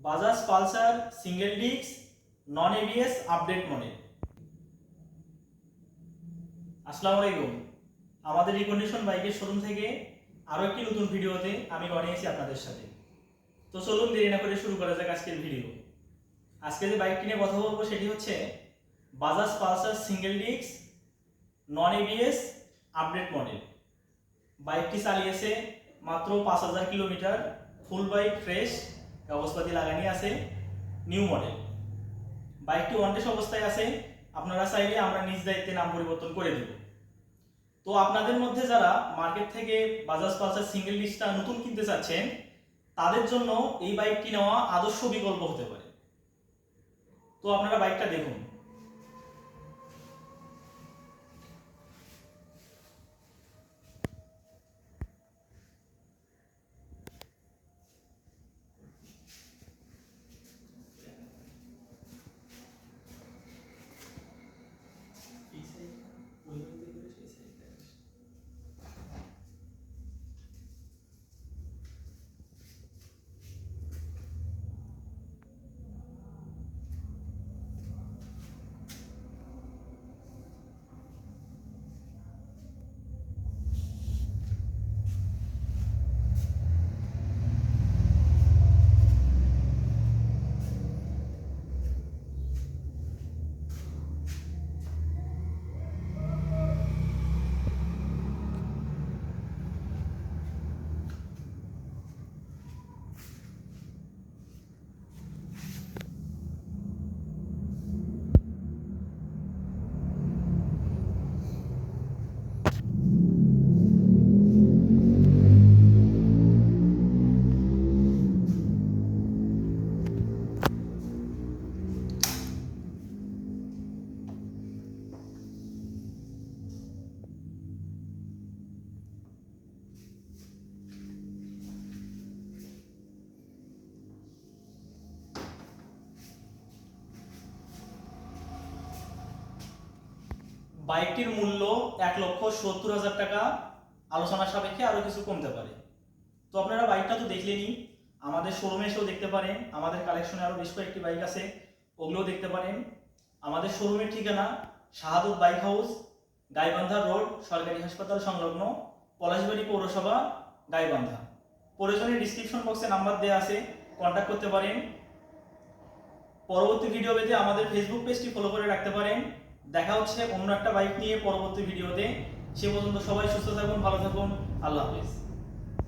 Bajaj Pulsar single disc non ABS update model. আসসালামু আলাইকুম। আমাদের রিকন্ডিশন বাইকের শোরুম থেকে আরও একটি নতুন ভিডিওতে আমি রনি আছি আপনাদের সাথে। তো চলুন দেরি না করে শুরু করা যাক আজকের ভিডিও। আজকে যে বাইকটি নিয়ে কথা বলবো সেটি হচ্ছে Bajaj Pulsar single disc non ABS update model. বাইকটি চালিয়েছে মাত্র 5000 কিলোমিটার, ফুল বাইক ফ্রেশ, কাগজপাতি লাগানি আছে, নিউ মডেল। বাইকটি ওয়ান্টেড অবস্থায় আছে, আপনারা চাইলে আমরা নিজ দায়িত্বে নাম পরিবর্তন করে দেব। তো আপনাদের মধ্যে যারা মার্কেট থেকে বাজাজ পালসার সিঙ্গেল ডিস্কটা নতুন কিনতে চাচ্ছেন তাদের জন্য এই বাইকটি নেওয়া আদর্শ বিকল্প হতে পারে। তো আপনারা বাইকটা দেখুন। বাইকটির মূল্য 1,70,000 টাকা, আলোচনা সাপেক্ষে আরও কিছু কমতে পারে। তো আপনারা বাইকটা তো দেখলেনই, আমাদের শোরুমে এসেও দেখতে পারেন। আমাদের কালেকশনে আরও বেশ কয়েকটি বাইক আছে, ওগুলোও দেখতে পারেন। আমাদের শোরুমের ঠিকানা শাহাদত বাইক হাউস, গাইবান্ধা রোড, সরকারি হাসপাতাল সংলগ্ন, পলাশবাড়ি পৌরসভা, গাইবান্ধা। প্রয়োজনে ডিসক্রিপশন বক্সে নাম্বার দেওয়া আছে, কন্ট্যাক্ট করতে পারেন। পরবর্তী ভিডিও পেতে আমাদের ফেসবুক পেজটি ফলো করে রাখতে পারেন। দেখা হচ্ছে অন্য একটা বাইক নিয়ে পরবর্তী ভিডিওতে। সে পর্যন্ত সবাই সুস্থ থাকুন, ভালো থাকুন। আল্লাহ হাফেজ।